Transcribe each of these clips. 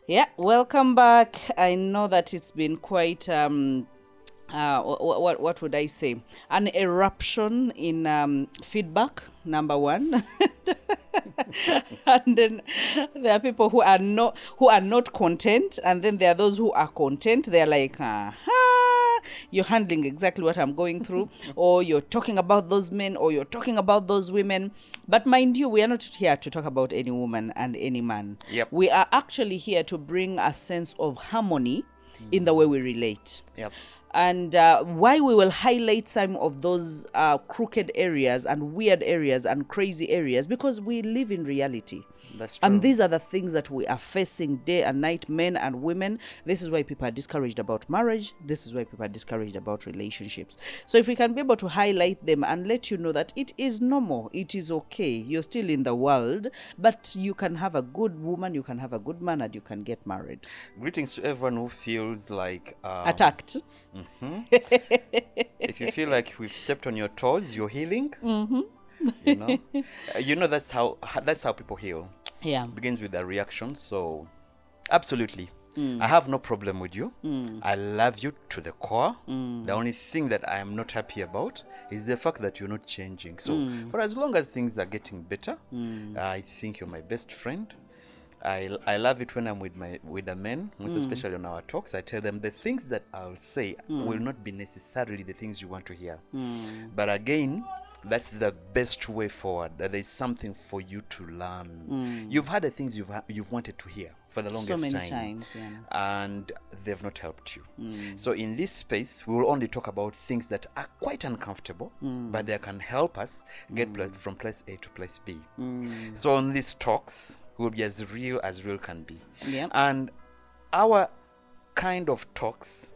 Yeah, welcome back. I know that it's been quite what would I say? An eruption in feedback, number one. And then there are people who are not content, and then there are those who are content. They're like, you're handling exactly what I'm going through, or you're talking about those men, or you're talking about those women. But mind you, we are not here to talk about any woman and any man. Yep. We are actually here to bring a sense of harmony in the way we relate. Yep. And why we will highlight some of those crooked areas and weird areas and crazy areas, because we live in reality. That's true. And these are the things that we are facing day and night, men and women. This is why people are discouraged about marriage. This is why people are discouraged about relationships. So if we can be able to highlight them and let you know that it is normal, it is okay. You're still in the world, but you can have a good woman, you can have a good man, and you can get married. Greetings to everyone who feels like Attacked. If you feel like we've stepped on your toes, you're healing. You know that's how people heal. Yeah. It begins with a reaction. So, absolutely, I have no problem with you. I love you to the core. The only thing that I am not happy about is the fact that you're not changing. So, for as long as things are getting better, I think you're my best friend. I love it when I'm with the men, most especially on our talks. I tell them the things that I'll say will not be necessarily the things you want to hear. But again, that's the best way forward. That there's something for you to learn. You've had the things you've wanted to hear for the longest time. So many times, yeah. And they've not helped you. So in this space, we will only talk about things that are quite uncomfortable, but they can help us get from place A to place B. So on these talks, will be as real can be. Yep. And our kind of talks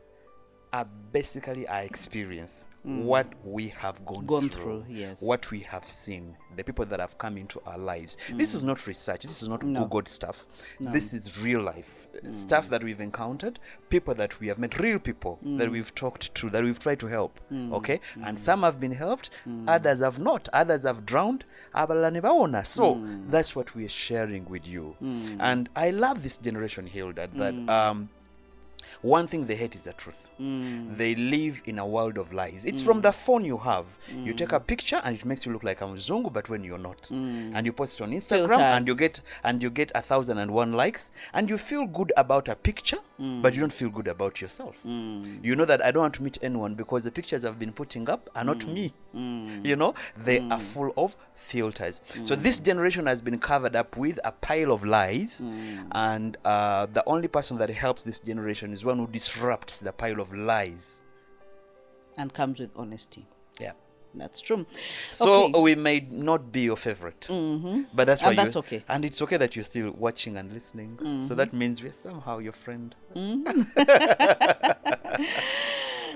are basically our experience, what we have gone through, yes. what we have seen, the people that have come into our lives. This is not research, this is not Googled stuff. This is real life, stuff that we've encountered, people that we have met, real people that we've talked to, that we've tried to help. Okay? And some have been helped, others have not, others have drowned. So that's what we're sharing with you. And I love this generation, Hilda, that one thing they hate is the truth. They live in a world of lies. It's from the phone you have. You take a picture and it makes you look like a mzungu, but when you're not. And you post it on Instagram and you get 1,001 likes, and you feel good about a picture, but you don't feel good about yourself. You know that I don't want to meet anyone because the pictures I've been putting up are not me. You know, they are full of filters. So this generation has been covered up with a pile of lies, and the only person that helps this generation is one who disrupts the pile of lies and comes with honesty. Yeah, that's true. So okay. We may not be your favorite, but that's why and that's okay. And it's okay that you're still watching and listening. So that means we're somehow your friend.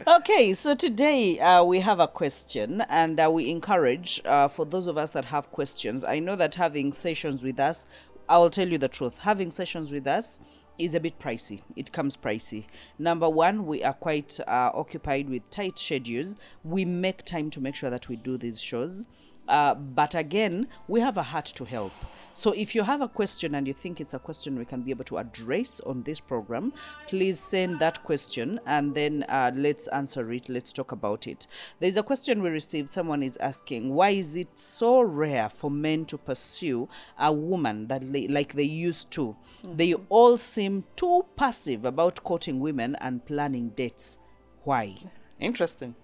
Okay, so today we have a question, and we encourage for those of us that have questions. I know that having sessions with us, I will tell you the truth, having sessions with us is a bit pricey. It comes pricey. Number one, we are quite occupied with tight schedules. We make time to make sure that we do these shows. But again, we have a heart to help. So if you have a question and you think it's a question we can be able to address on this program, please send that question and then let's answer it. Let's talk about it. There's a question we received. Someone is asking, why is it so rare for men to pursue a woman that like they used to? They all seem too passive about courting women and planning dates. Why? Interesting.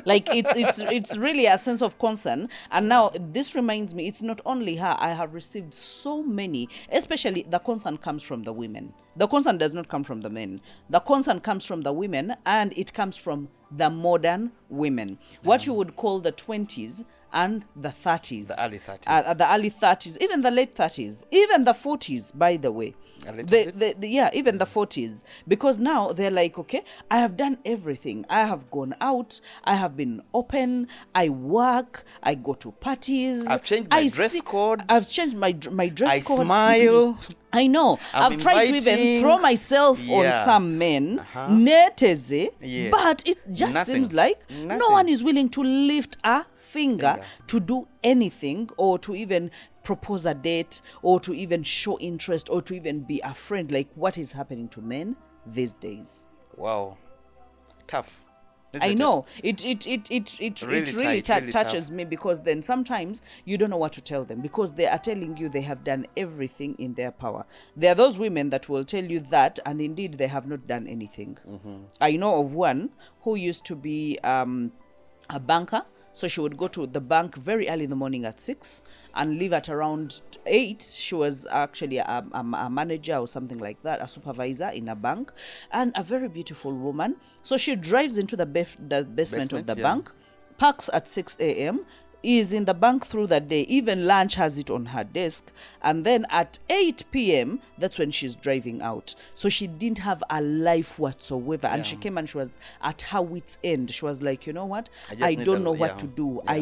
Like it's really a sense of concern. And now this reminds me, it's not only her. I have received so many, especially the concern comes from the women. The concern does not come from the men. The concern comes from the women, and it comes from the modern women. What you would call the 20s and the 30s. The early 30s. The early 30s, even the late 30s, even the 40s, by the way. Even the 40s. Because now they're like, okay, I have done everything. I have gone out. I have been open. I work. I go to parties. I've changed my dress code. I've changed my dress code. I smile. I know. I'm I've tried to even inviting- throw myself on Yeah. some men, Uh-huh. neteze, Yeah. but it just Nothing. seems like no Nothing. one is willing to lift a finger Finger. to do anything, or to even propose a date, or to even show interest, or to even be a friend. Like, what is happening to men these days? Wow. Tough. I Isn't it? know it Really really tight, really touches tough. me, because then sometimes you don't know what to tell them, because they are telling you they have done everything in their power. There are those women that will tell you that, and indeed they have not done anything. I know of one who used to be a banker. So she would go to the bank very early in the morning at 6 and leave at around 8. She was actually a manager or something like that, a supervisor in a bank, and a very beautiful woman. So she drives into the basement of the yeah. bank, parks at 6 a.m., is in the bank through the day, even lunch has it on her desk, and then at 8 p.m. that's when she's driving out. So she didn't have a life whatsoever, and she came and she was at her wit's end. She was like, you know what, I need don't a- know what yeah, to do. yeah.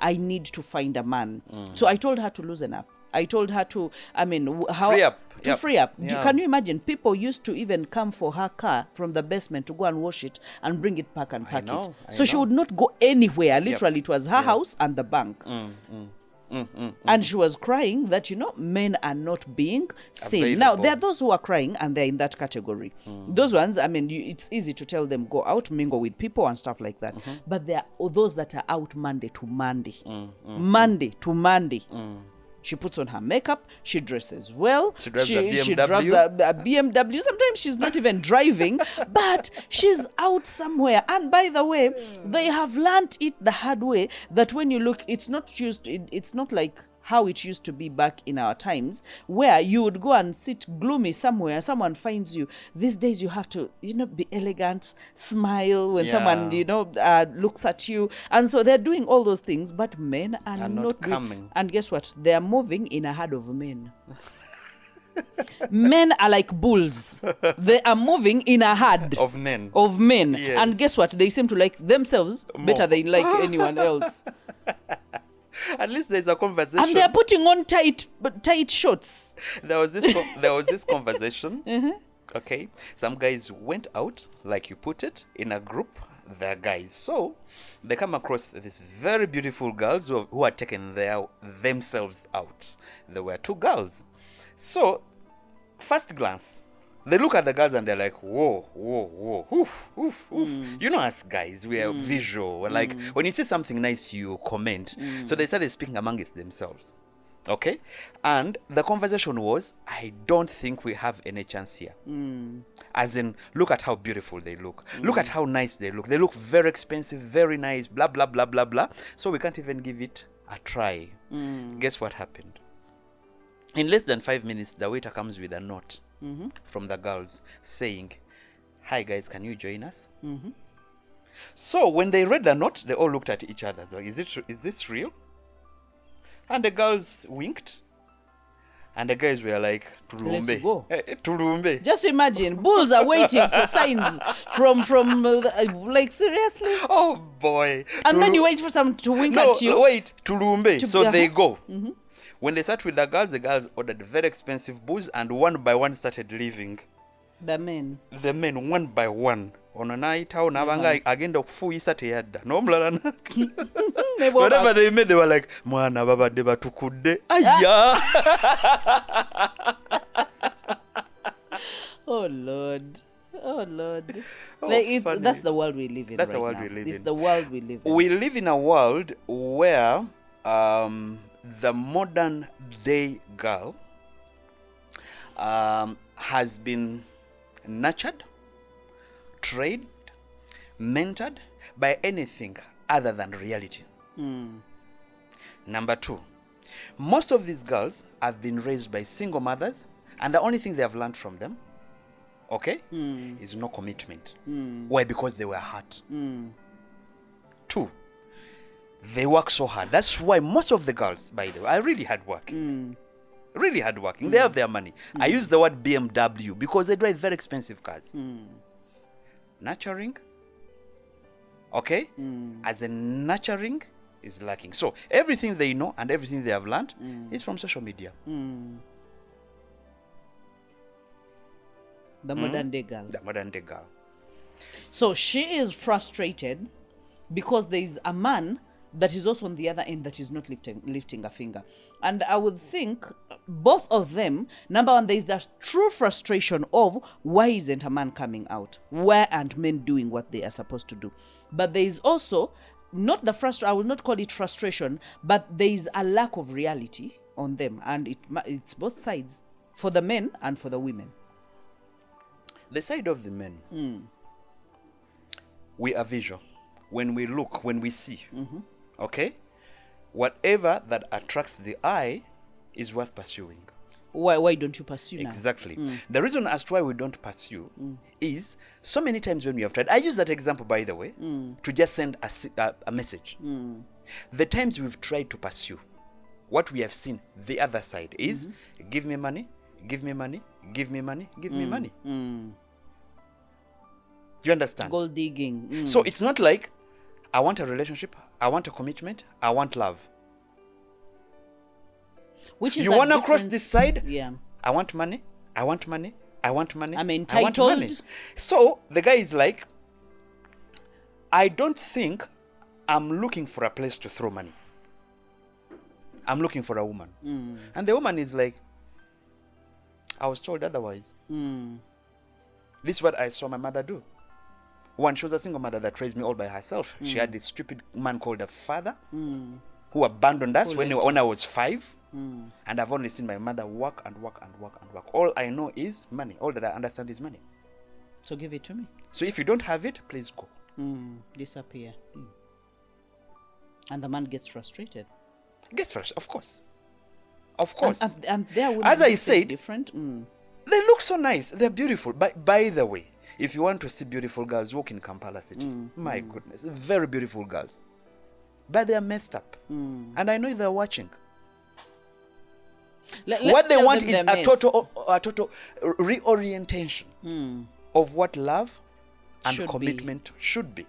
I need to find a man. So I told her to loosen up. I told her to, Free up. To Yep. free up. Yeah. Can you imagine? People used to even come for her car from the basement to go and wash it and bring it back and pack it. know, I So she know. would not go anywhere. Literally, it was her house and the bank. And she was crying that, men are not being seen. Now, Available. there are those who are crying and they're in that category. Those ones, it's easy to tell them, go out, mingle with people and stuff like that. But there are those that are out Monday to Monday. Monday to Monday. She puts on her makeup. She dresses well. She drives a She BMW. drives a BMW. Sometimes she's not even driving, but she's out somewhere. And by the way, they have learnt it the hard way that when you look, it's not like how it used to be back in our times, where you would go and sit gloomy somewhere, someone finds you. These days you have to, be elegant, smile when Yeah. someone, looks at you. And so they're doing all those things, but men are Are not not coming. And guess what? They are moving in a herd of men. Men are like bulls. They are moving in a herd Of men. of men. Yes. And guess what? They seem to like themselves better More. than like anyone else. At least there's a conversation. And they're putting on tight shorts. There was this conversation. Okay, some guys went out, like you put it, in a group. They're guys, so they come across these very beautiful girls who had taken themselves out. There were two girls. So, first glance, they look at the girls and they're like, whoa, oof, oof. You know, us guys, we are visual. We're like, when you see something nice, you comment. So they started speaking amongst themselves. Okay? And the conversation was, I don't think we have any chance here. As in, look at how beautiful they look. Look at how nice they look. They look very expensive, very nice, blah, blah, blah, blah, blah. So we can't even give it a try. Guess what happened? In less than 5 minutes, the waiter comes with a note from the girls saying, hi guys, can you join us? So when they read the note, they all looked at each other. Like, is this real? And the girls winked. And the guys were like, Turumbe. Let's go. Turumbe. Just imagine, bulls are waiting for signs from like, seriously? Oh boy. And then you wait for someone to wink No, at you. wait, Turumbe. So they go. Mm-hmm. When they sat with the girls ordered very expensive booze, and one by one started leaving. The men. The men, one by one. Ono naayitawo n'abanga agenda okufuuyisa teyadda n'omulala whatever they made, they were like, mwana babadde batukudde aya. Oh Lord. Oh, Like funny. that's the world we live in. That's the right world now. we live It's in. the world we live in. We live in a world where the modern day girl has been nurtured, trained, mentored by anything other than reality. Number two, most of these girls have been raised by single mothers, and the only thing they have learned from them, is no commitment. Why? Because they were hurt. Two, they work so hard. That's why most of the girls, by the way, are really hardworking. Really hardworking. They have their money. I use the word BMW because they drive very expensive cars. Nurturing, as a nurturing is lacking. So everything they know and everything they have learned is from social media. The modern day girl. The modern day girl. So she is frustrated because there is a man that is also on the other end that is not lifting a finger. And I would think both of them, number one, there is that true frustration of why isn't a man coming out? Why aren't men doing what they are supposed to do? But there is also not the I will not call it frustration, but there is a lack of reality on them. And it's both sides, for the men and for the women. The side of the men, we are visual. When we look, when we see, okay, whatever that attracts the eye is worth pursuing. Why don't you pursue now? Exactly. The reason as to why we don't pursue is so many times when we have tried. I use that example, by the way, to just send a message. The times we've tried to pursue, what we have seen the other side is give me money, give me money, give me money, give me money. Do you understand? Gold digging. So it's not like I want a relationship, I want a commitment, I want love. Which is you want to cross this side? Yeah. I want money, I want money, I want money. I'm I want entitled. money. So the guy is like, I don't think I'm looking for a place to throw money. I'm looking for a woman. And the woman is like, I was told otherwise. This is what I saw my mother do. One, she was a single mother that raised me all by herself. She had this stupid man called a father who abandoned us when I was 5. And I've only seen my mother work and work and work and work. All I know is money. All that I understand is money. So give it to me. So if you don't have it, please go. Disappear. And the man gets frustrated. Gets first, of course. Of course. And there would as be I said, different. They look so nice. They're beautiful. By the way, if you want to see beautiful girls, walk in Kampala City. My goodness, very beautiful girls. But they are messed up. And I know they're watching. What they want is a total reorientation of what love and commitment should be.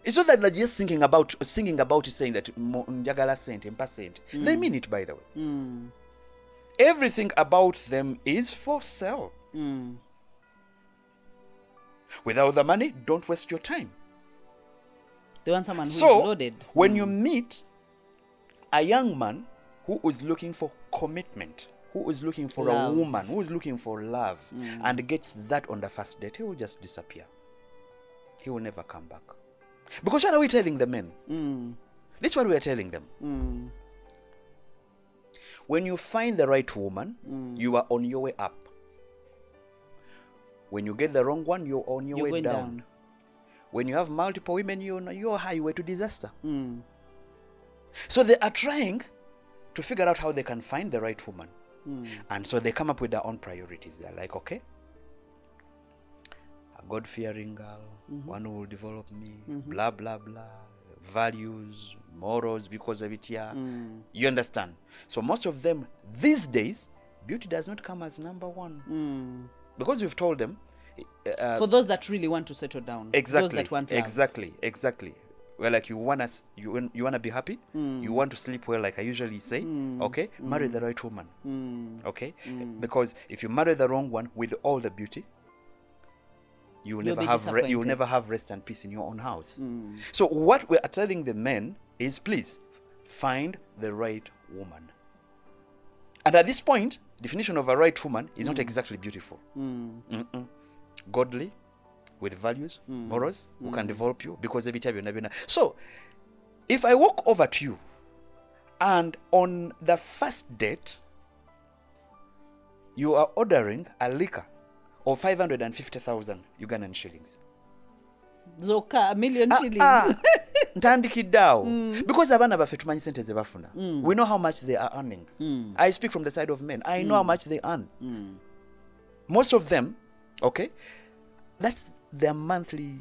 It's not that they're just singing about it, saying that njagala sente, mpa sente. They mean it, by the way. Everything about them is for sale. Without the money, don't waste your time. They want someone who's loaded. When you meet a young man who is looking for commitment, who is looking for a woman, who is looking for love, and gets that on the first date, he will just disappear. He will never come back. Because what are we telling the men? This is what we are telling them. When you find the right woman, you are on your way up. When you get the wrong one, you're on your way down. When you have multiple women, you're on your highway to disaster. So they are trying to figure out how they can find the right woman. And so they come up with their own priorities. They're like, okay, a God-fearing girl, one who will develop me, blah, blah, blah, values, morals, because of it here. You understand? So most of them, these days, beauty does not come as number one. Because we've told them... for those that really want to settle down. Exactly. Those that want love. Exactly. Well, like you wanna be happy, you want to sleep well, like I usually say, okay, marry the right woman, okay, because if you marry the wrong one with all the beauty, you will never have rest and peace in your own house. So what we are telling the men is, please find the right woman. And at this point, definition of a right woman is not exactly beautiful. Godly, with values, morals, who can develop you, because every time you're never. So, if I walk over to you, and on the first date, you are ordering a liquor of 550,000 Ugandan shillings. Zoka, a million shillings. Ntandikiddawo. Because abana baffe tumanyi sente ze bafuna. We know how much they are earning. I speak from the side of men. I know how much they earn. Most of them, okay, that's their monthly,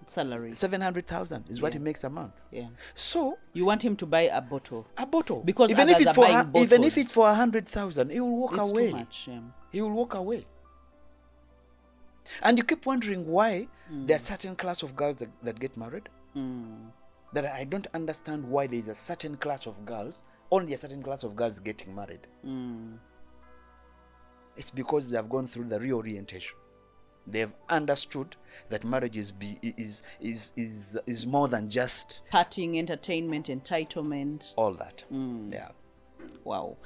salary. 700,000 is what he makes a month. Yeah. So you want him to buy a bottle. Because even if it's for 100,000, he will walk away. It's too much. Yeah. He will walk away. And you keep wondering why there are certain class of girls that get married. That I don't understand why there is a certain class of girls, only a certain class of girls getting married. It's because they have gone through the reorientation. They have understood that marriage is more than just Partying, entertainment, entitlement. all that. Yeah. Wow.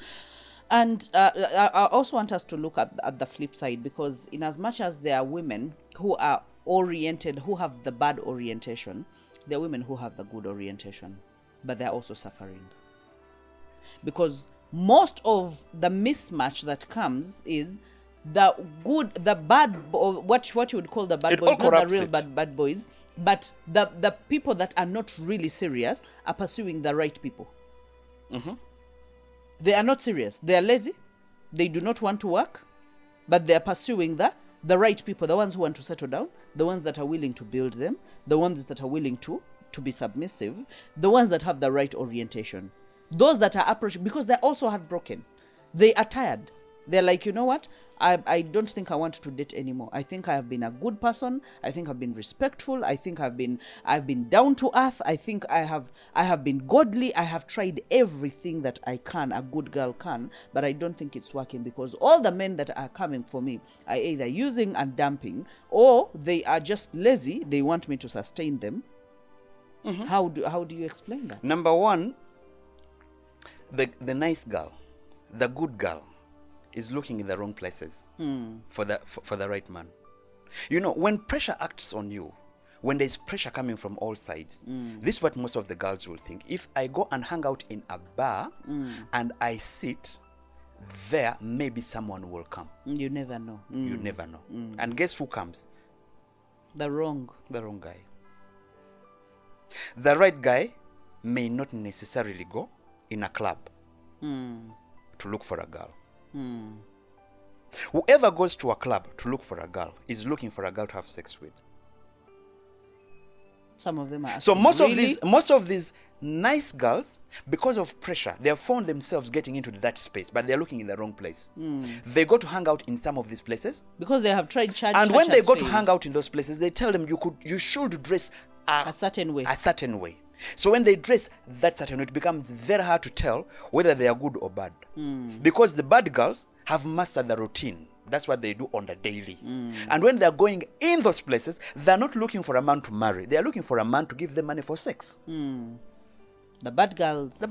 And I also want us to look at the flip side, because in as much as there are women who are oriented, who have the bad orientation, there are women who have the good orientation, but they're also suffering. Because most of the mismatch that comes is the good, the bad, or what you would call the bad It boys, all not the corrupts real it. bad boys, but the people that are not really serious are pursuing the right people. They are not serious. They are lazy. They do not want to work, but they are pursuing the right people, the ones who want to settle down, the ones that are willing to build them, the ones that are willing to be submissive, the ones that have the right orientation. Those that are approaching, because they're also heartbroken. They are tired. They're like, you know what? I don't think I want to date anymore. I think I have been a good person. I think I've been respectful. I think I've been down to earth. I think I have been godly. I have tried everything that I can, a good girl can, but I don't think it's working, because all the men that are coming for me are either using and dumping, or they are just lazy. They want me to sustain them. How do you explain that? Number one, the nice girl, the good girl, is looking in the wrong places for the right man. You know, when pressure acts on you, when there's pressure coming from all sides, this is what most of the girls will think. If I go and hang out in a bar and I sit there, maybe someone will come. You never know. You never know. And guess who comes? The wrong guy. The right guy may not necessarily go in a club to look for a girl. Whoever goes to a club to look for a girl is looking for a girl to have sex with. Some of them are. So most of these nice girls, because of pressure, they have found themselves getting into that space, but they're looking in the wrong place. They go to hang out in some of these places because they have tried church. And when they go to hang out in those places, they tell them you should dress a certain way. So when they dress that certain way, it becomes very hard to tell whether they are good or bad. Because the bad girls have mastered the routine. That's what they do on the daily. And when they're going in those places, they're not looking for a man to marry. They're looking for a man to give them money for sex. The bad girls.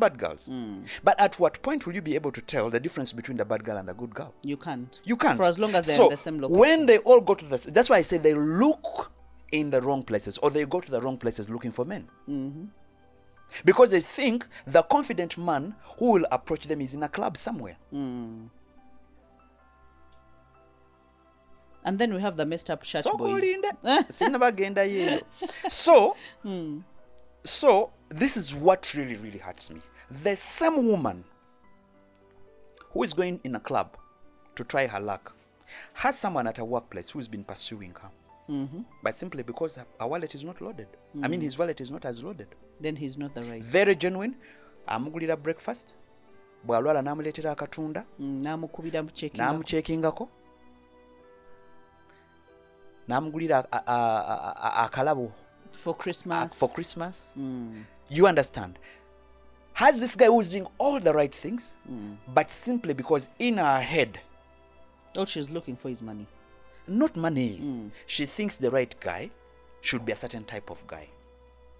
But at what point will you be able to tell the difference between the bad girl and the good girl? You can't. For as long as they're in the same location. When they all go to that's why I say they look in the wrong places, or they go to the wrong places looking for men. Because they think the confident man who will approach them is in a club somewhere. And then we have the messed up church boys. So this is what really, really hurts me. There's some woman who is going in a club to try her luck, has someone at her workplace who's been pursuing her. But simply because her wallet is not loaded. I mean, his wallet is not as loaded. Then he's not the right. Very genuine. Amugulira breakfast. Bwalwala namuletera akatunda. Namukubira namuchekingako. Namugulira akalabo for Christmas. You understand? Has this guy who's doing all the right things, but simply because in her head, all she's looking for is money. Not money. She thinks the right guy should be a certain type of guy.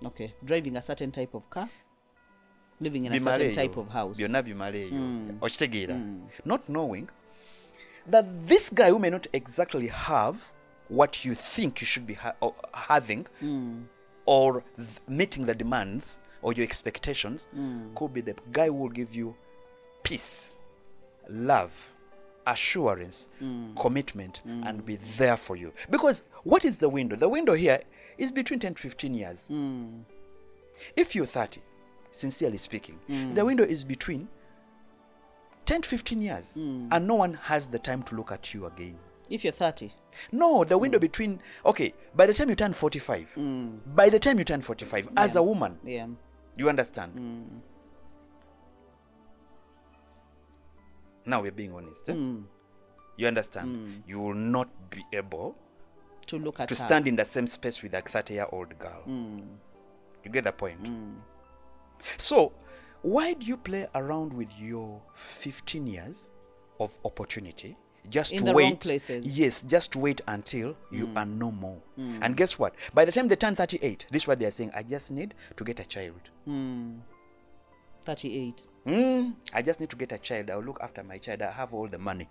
Okay. Driving a certain type of car. Living in a certain type of house. Not knowing that this guy who may not exactly have what you think you should be having or meeting the demands or your expectations could be the guy who will give you peace, love, assurance, commitment, and be there for you. Because what is the window? The window here is between 10 to 15 years. If you're 30, sincerely speaking, the window is between 10 to 15 years. And no one has the time to look at you again. If you're 30? No, the window between, okay, by the time you turn 45, as a woman, you understand? Now we're being honest. You understand? You will not be able to look at to stand in the same space with a 30-year-old girl. You get the point? So, why do you play around with your 15 years of opportunity? just In to the wait. wrong places. Yes, just to wait until you are no more. And guess what? By the time they turn 38, this is what they are saying. I just need to get a child. 38. I just need to get a child. I'll look after my child. I have all the money.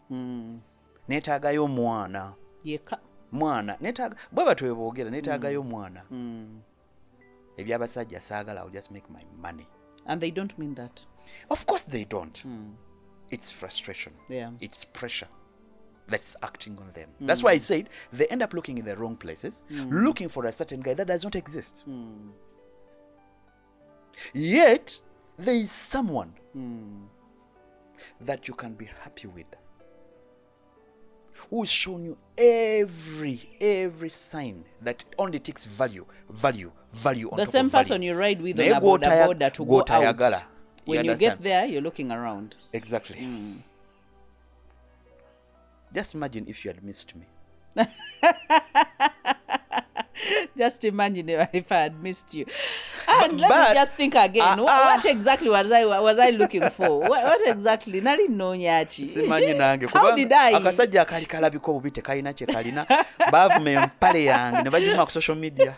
Neetaagayo mwana. Yeka. Mwana. Bwe batwe boogera neetaagayo mwana. Ebyabasajja saagala, I'll just make my money. And they don't mean that. Of course they don't. It's frustration. Yeah. It's pressure that's acting on them. That's why I said they end up looking in the wrong places, looking for a certain guy that does not exist. Yet, there is someone that you can be happy with, who's shown you every sign that only takes value on The top same of person value. you ride with Naye on a boda to go gw'otayagala. out. When you understand? get there, you're looking around. Exactly. Just imagine if you had missed me. Just imagine if I had missed you. And let But- me just think again. What exactly was I looking for? What exactly? Nali nonyachi. Simanyi nange How did I? akasajja akali kalabika obubi tekalina kye kalina baavuma empale yange ne bagiruma ku social media.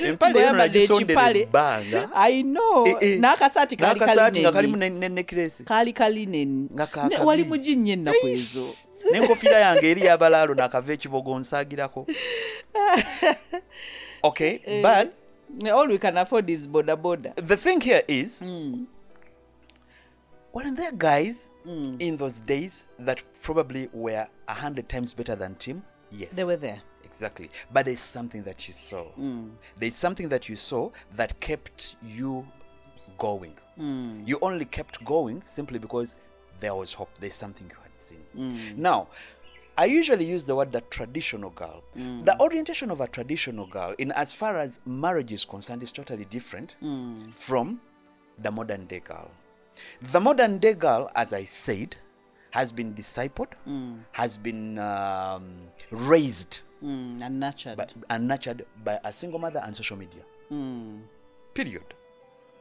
Empale eno nagisondera ebbanga. I know. N'akasaati kali N'akasaati nga kalineni. kalimu ne necklace. Kali kalineni. Nga kaakabi. Wali mujinnye ennaku ezo. N'enkofiira yange eri y'abalaalo n'akava ekibogo nsaagirako. Okay, but All we can afford is boda. the thing here is, weren't there guys in those days that probably were 100 times better than Tim? Yes. They were there. Exactly. But there's something that you saw. There's something that you saw that kept you going. You only kept going simply because there was hope. There's something you had seen. Now, I usually use the word the traditional girl. The orientation of a traditional girl, in as far as marriage is concerned, is totally different from the modern day girl. The modern day girl, as I said, has been discipled, has been raised And nurtured. by a single mother and social media. Period.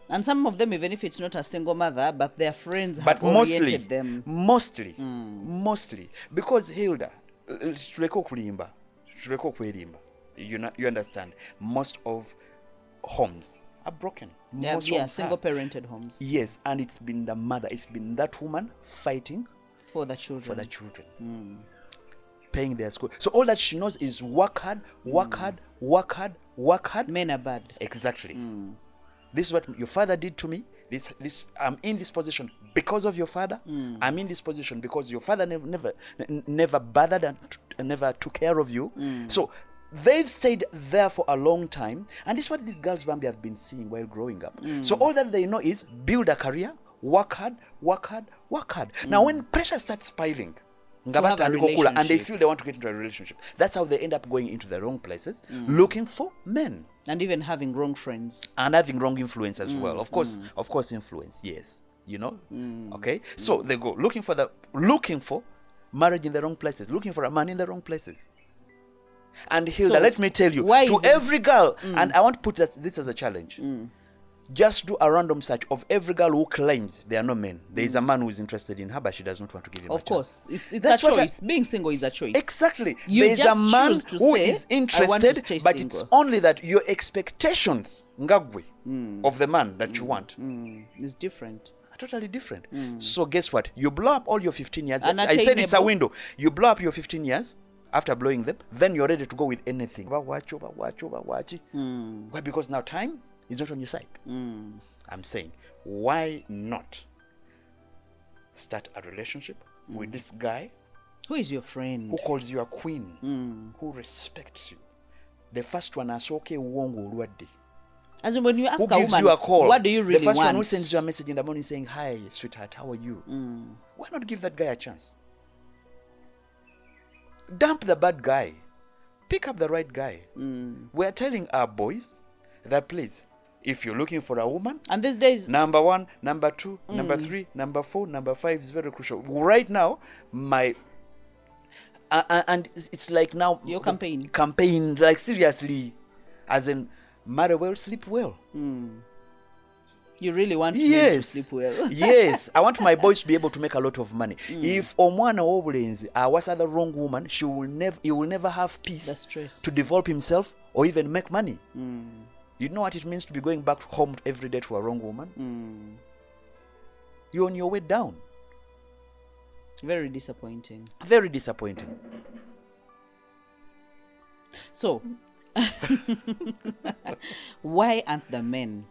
And some of them, even if it's not a single mother, but their friends have But oriented them. Mostly, because Hilda, tuleke okwerimba. You understand? Most of homes are broken. Most homes Single are. parented homes Yes, and it's been the mother, it's been that woman fighting for the children. for the children. Paying their school. So all that she knows is work hard. Men are bad. Exactly. This is what your father did to me. This I'm in this position because of your father. I'm in this position because your father never bothered and never took care of you. So they've stayed there for a long time, and this is what these girls Bambi have been seeing while growing up. So all that they know is build a career, work hard. Now when pressure starts piling, have a and they relationship. feel they want to get into a relationship, that's how they end up going into the wrong places, looking for men. And even having wrong friends. And having wrong influence as well. Of course, influence, yes. Okay? So they go looking for marriage in the wrong places, looking for a man in the wrong places. And Hilda, So, let me tell you, why to is it- every girl, and I want to put this as a challenge. Just do a random search of every girl who claims there are no men. There is a man who is interested in her, but she does not want to give him a chance. Of course. It's That's a what choice. Being single is a choice. Exactly. You There is a just man choose to who say, is "I want to interested, stay but single." it's only that your expectations, ngagwe, of the man that you want It's different. are totally different. So guess what? You blow up all your 15 years. I said it's a Unattainable. window. You blow up your 15 years. After blowing them, then you're ready to go with anything. Why? Because now time is not on your side. I'm saying, why not start a relationship with this guy Who is your friend? who calls you a queen, who respects you? The first one, asoke uongo ulwadde. As in when you ask Who a gives woman, you a call? what do you really The first want? one who sends you a message in the morning saying, "Hi, sweetheart, how are you?" Why not give that guy a chance? Dump the bad guy. Pick up the right guy. We're telling our boys that, please, if you're looking for a woman, And these days, number 1, number 2, number 3, number 4, number 5 is very crucial. Right now, and it's like now Your campaign. like seriously, as in marry well, sleep well. You really want them to Yes. sleep well. Yes. I want my boys to be able to make a lot of money. If omwana w'obulenzi awasa the wrong woman, he will never have peace The stress. to develop himself or even make money. You know what it means to be going back home every day to a wrong woman? You're on your way down. Very disappointing. Very disappointing. So, why aren't the men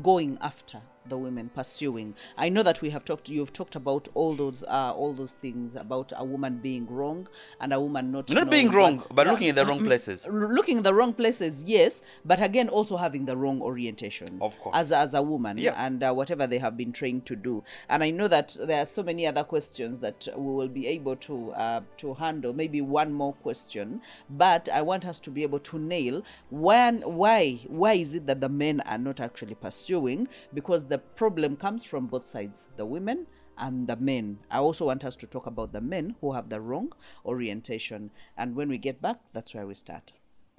going after the women, pursuing? I know that you've talked about all those things about a woman being wrong and a woman not being knowing wrong, but looking in the wrong places. Looking in the wrong places, yes, but again also having the wrong orientation, Of course. as a woman, Yeah. and whatever they have been trained to do. And I know that there are so many other questions that we will be able to handle. Maybe one more question, but I want us to be able to nail why is it that the men are not actually pursuing? Because the problem comes from both sides, the women and the men. I also want us to talk about the men who have the wrong orientation. And when we get back, that's where we start.